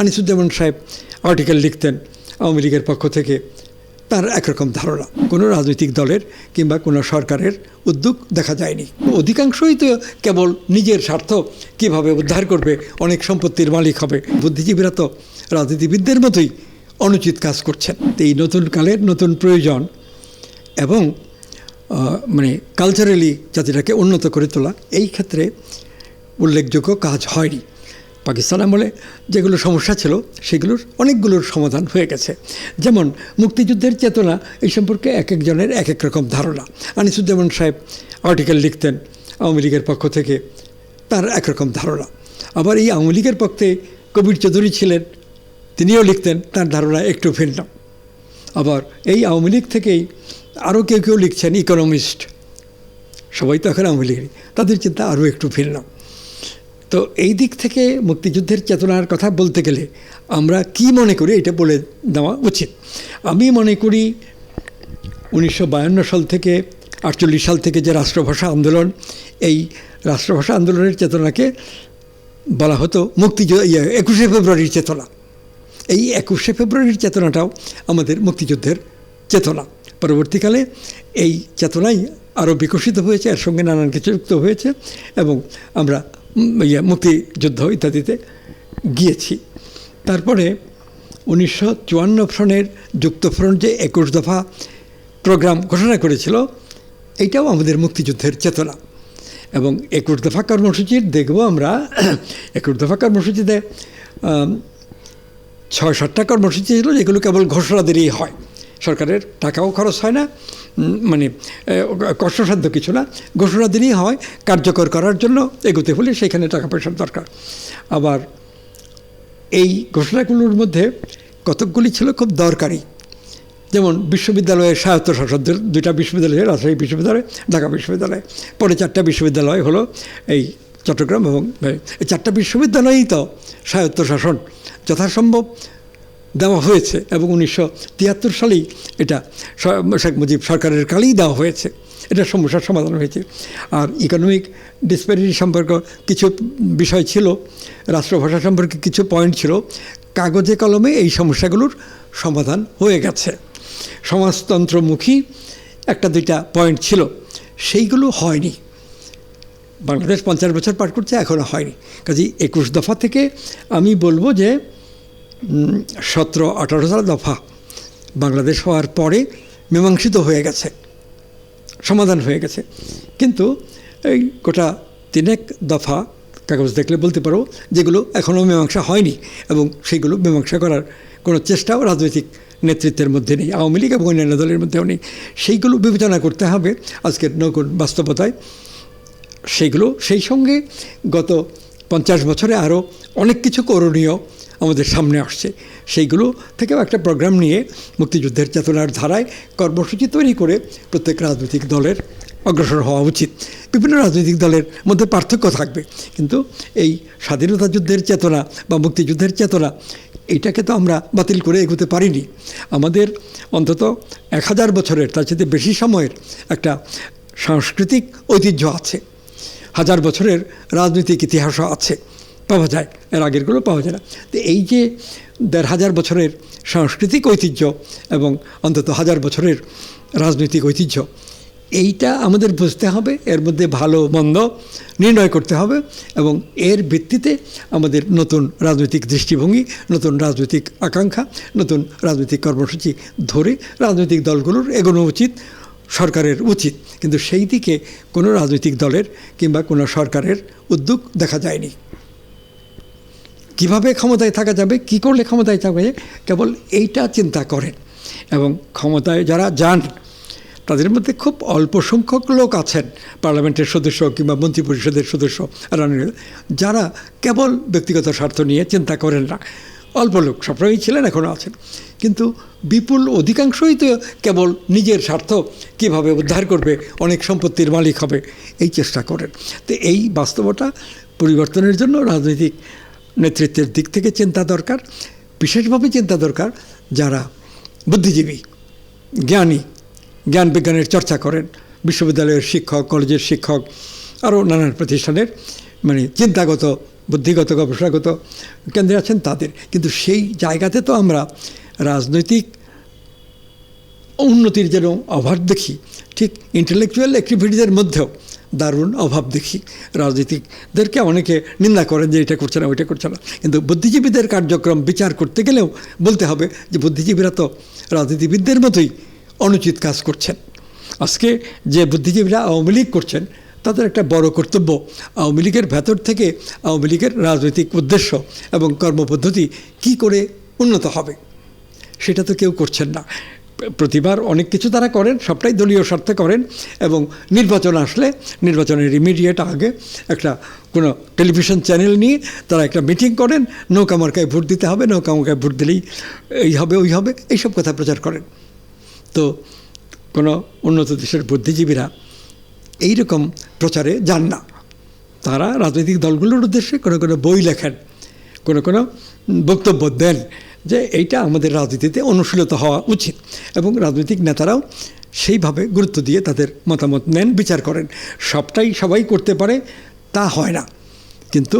আনিসুজ্জামান সাহেব আর্টিকেল লিখতেন আওয়ামী লীগের পক্ষ থেকে, তার একরকম ধারণা। কোনো রাজনৈতিক দলের কিংবা কোনো সরকারের উদ্যোগ দেখা যায়নি। অধিকাংশই তো কেবল নিজের স্বার্থ কিভাবে উদ্ধার করবে, অনেক সম্পত্তির মালিক হবে। বুদ্ধিজীবীরা তো রাজনীতিবিদদের মতোই অনুচিত কাজ করছেন। এই নতুন কালের নতুন প্রয়োজন এবং কালচারালি জাতিটাকে উন্নত করে তোলা, এই ক্ষেত্রে উল্লেখযোগ্য কাজ হয়নি। পাকিস্তান আমলে যেগুলো সমস্যা ছিল সেগুলোর অনেকগুলোর সমাধান হয়ে গেছে। যেমন মুক্তিযুদ্ধের চেতনা, এই সম্পর্কে এক একজনের এক এক রকম ধারণা। আনিসুজ্জামান সাহেব আর্টিকেল লিখতেন আওয়ামী লীগের পক্ষ থেকে, তার একরকম ধারণা। আবার এই আওয়ামী লীগের পক্ষে কবির চৌধুরী ছিলেন, তিনিও লিখতেন, তার ধারণা একটু ভিন্ন। আবার এই আওয়ামী লীগ থেকেই আরও কেউ কেউ লিখছেন, ইকোনমিস্ট, সবাই তো এখন আওয়ামী লীগেরই, তাদের চিন্তা আরও একটু ভিন্ন। তো এই দিক থেকে মুক্তিযুদ্ধের চেতনার কথা বলতে গেলে আমরা কি মনে করি এটা বলে দেওয়া উচিত। আমি মনে করি 1952 সাল থেকে 48 সাল থেকে যে রাষ্ট্রভাষা আন্দোলন, এই রাষ্ট্রভাষা আন্দোলনের চেতনাকে বলা হতো 21শে ফেব্রুয়ারির চেতনা। এই 21শে ফেব্রুয়ারির চেতনাটাও আমাদের মুক্তিযুদ্ধের চেতনা। পরবর্তীকালে এই চেতনাই আরও বিকশিত হয়েছে, এর সঙ্গে নানান কিছু যুক্ত হয়েছে এবং আমরা মুক্তিযুদ্ধ ইত্যাদিতে গিয়েছি। তারপরে 1954 সনের যুক্তফ্রন্ট যে 21 দফা প্রোগ্রাম ঘোষণা করেছিল, এইটাও আমাদের মুক্তিযুদ্ধের চেতনা। এবং 21 দফা কর্মসূচির দেখব আমরা 21 দফা কর্মসূচিতে 6-7টা কর্মসূচি ছিল, যেগুলো কেবল ঘোষণা দিলেই হয়, সরকারের টাকাও খরচ হয় না, কষ্টসাধ্য কিছু না, ঘোষণা দিলেই হয়। কার্যকর করার জন্য এগোতে হলে সেখানে টাকা পয়সার দরকার। আবার এই ঘোষণাগুলোর মধ্যে কতকগুলি ছিল খুব দরকারি, যেমন বিশ্ববিদ্যালয়ের স্বায়ত্তশাসন। 2টা বিশ্ববিদ্যালয়, রাজশাহী বিশ্ববিদ্যালয়, ঢাকা বিশ্ববিদ্যালয়, পরে 4টা বিশ্ববিদ্যালয় হলো এই চট্টগ্রাম, এবং এই 4টা বিশ্ববিদ্যালয়ই তো স্বায়ত্তশাসন যথাসম্ভব দেওয়া হয়েছে এবং 1973 সালেই এটা শেখ মুজিব সরকারের কালেই দেওয়া হয়েছে। এটা সমস্যার সমাধান হয়েছে। আর ইকোনমিক ডিসপ্যারিটি সম্পর্কে কিছু বিষয় ছিল, রাষ্ট্রভাষা সম্পর্কে কিছু পয়েন্ট ছিল, কাগজে কলমে এই সমস্যাগুলোর সমাধান হয়ে গেছে। সমাজতন্ত্রমুখী 1-2টা পয়েন্ট ছিল, সেইগুলো হয়নি। বাংলাদেশ 50 বছর পার করছে, এখনও হয়নি। কাজেই 21 দফা থেকে আমি বলবো যে 17-18 দফা বাংলাদেশ হওয়ার পরে মীমাংসিত হয়ে গেছে, সমাধান হয়ে গেছে। কিন্তু এই গোটা 3 দফা কাগজ দেখলে বলতে পারো যেগুলো এখনও মীমাংসা হয়নি, এবং সেইগুলো মীমাংসা করার কোনো চেষ্টাও রাজনৈতিক নেতৃত্বের মধ্যে নেই, আওয়ামী লীগ এবং অন্যান্য দলের মধ্যেও নেই। সেইগুলো বিবেচনা করতে হবে আজকের নতুন বাস্তবতায়। সেইগুলো সেই সঙ্গে গত 50 বছরে আরও অনেক কিছু করণীয় আমাদের সামনে আসছে, সেইগুলো থেকেও একটা প্রোগ্রাম নিয়ে মুক্তিযুদ্ধের চেতনার ধারায় কর্মসূচি তৈরি করে প্রত্যেক রাজনৈতিক দলের অগ্রসর হওয়া উচিত। বিভিন্ন রাজনৈতিক দলের মধ্যে পার্থক্য থাকবে, কিন্তু এই স্বাধীনতা যুদ্ধের চেতনা বা মুক্তিযুদ্ধের চেতনা, এইটাকে তো আমরা বাতিল করে এগোতে পারিনি। আমাদের অন্তত 1000 বছরের, তার সাথে বেশি সময়ের একটা সাংস্কৃতিক ঐতিহ্য আছে, 1000 বছরের রাজনৈতিক ইতিহাসও আছে, পাওয়া যায়, এর আগেরগুলো পাওয়া যায় না। তো এই যে 1500 বছরের সাংস্কৃতিক ঐতিহ্য এবং অন্তত 1000 বছরের রাজনৈতিক ঐতিহ্য, এইটা আমাদের বুঝতে হবে, এর মধ্যে ভালো মন্দ নির্ণয় করতে হবে এবং এর ভিত্তিতে আমাদের নতুন রাজনৈতিক দৃষ্টিভঙ্গি, নতুন রাজনৈতিক আকাঙ্ক্ষা, নতুন রাজনৈতিক কর্মসূচি ধরে রাজনৈতিক দলগুলোর এগোনো উচিত, সরকারের উচিত। কিন্তু সেই দিকে কোনো রাজনৈতিক দলের কিংবা কোনো সরকারের উদ্যোগ দেখা যায়নি। কিভাবে ক্ষমতায় থাকা যাবে, কি করলে ক্ষমতায় থাকা যায়, কেবল এইটা চিন্তা করেন। এবং ক্ষমতায় যারা যান তাদের মধ্যে খুব অল্প সংখ্যক লোক আছেন, পার্লামেন্টের সদস্য কিংবা মন্ত্রিপরিষদের সদস্য, যারা কেবল ব্যক্তিগত স্বার্থ নিয়ে চিন্তা করেন না। অল্প লোক সবসময়ই ছিলেন, এখনও আছেন, কিন্তু বিপুল অধিকাংশই তো কেবল নিজের স্বার্থ কিভাবে উদ্ধার করবে, অনেক সম্পত্তির মালিক হবে, এই চেষ্টা করেন। তো এই বাস্তবতা পরিবর্তনের জন্য রাজনৈতিক নেতৃত্বের দিক থেকে চিন্তা দরকার, বিশেষভাবে চিন্তা দরকার যারা বুদ্ধিজীবী, জ্ঞানী, জ্ঞান বিজ্ঞানের চর্চা করেন, বিশ্ববিদ্যালয়ের শিক্ষক, কলেজের শিক্ষক, আরও নানান প্রতিষ্ঠানের চিন্তাগত বুদ্ধিগত গবেষণাগত কেন্দ্রে আছেন তাদের, কিন্তু সেই জায়গাতে তো আমরা রাজনৈতিক উন্নতির যেন অভাব দেখি, ঠিক ইন্টেলেকচুয়াল অ্যাক্টিভিটিদের মধ্যেও দারুণ অভাব দেখি। রাজনীতিকদেরকে অনেকে নিন্দা করেন যে এটা করছে না ওইটা করছে না, কিন্তু বুদ্ধিজীবীদের কার্যক্রম বিচার করতে গেলেও বলতে হবে যে বুদ্ধিজীবীরা তো রাজনীতিবিদদের মতোই অনুচিত কাজ করছেন। আজকে যে বুদ্ধিজীবীরা আওয়ামী লীগ করছেন তাদের একটা বড় কর্তব্য আওয়ামী লীগের ভেতর থেকে আওয়ামী লীগের রাজনৈতিক উদ্দেশ্য এবং কর্মপদ্ধতি কি করে উন্নত হবে সেটা তো কেউ করছেন না। প্রতিবার অনেক কিছু তারা করেন, সবটাই দলীয় স্বার্থে করেন, এবং নির্বাচন আসলে নির্বাচনের ইমিডিয়েট আগে একটা কোনো টেলিভিশন চ্যানেল নিয়ে তারা একটা মিটিং করেন, নৌকা মার্কায় ভোট দিতে হবে, নৌকা মার্কায় ভোট দিলেই এই হবে ওই হবে, এইসব কথা প্রচার করেন। তো কোনো উন্নত দেশের বুদ্ধিজীবীরা এইরকম প্রচারে যান না। তারা রাজনৈতিক দলগুলোর উদ্দেশ্যে কোনো কোনো বই লেখেন, কোনো কোনো বক্তব্য দেন যে এইটা আমাদের রাজনীতিতে অনুশীলিত হওয়া উচিত, এবং রাজনৈতিক নেতারাও সেইভাবে গুরুত্ব দিয়ে তাদের মতামত নেন, বিচার করেন। সবটাই সবাই করতে পারে তা হয় না, কিন্তু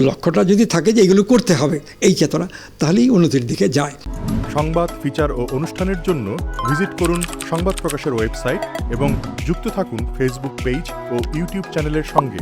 লক্ষ্যটা যদি থাকে যে এগুলো করতে হবে, এই চেতনা, তাহলেই উন্নতির দিকে যায়। সংবাদ, ফিচার ও অনুষ্ঠানের জন্য ভিজিট করুন সংবাদ প্রকাশের ওয়েবসাইট এবং যুক্ত থাকুন ফেসবুক পেজ ও ইউটিউব চ্যানেলের সঙ্গে।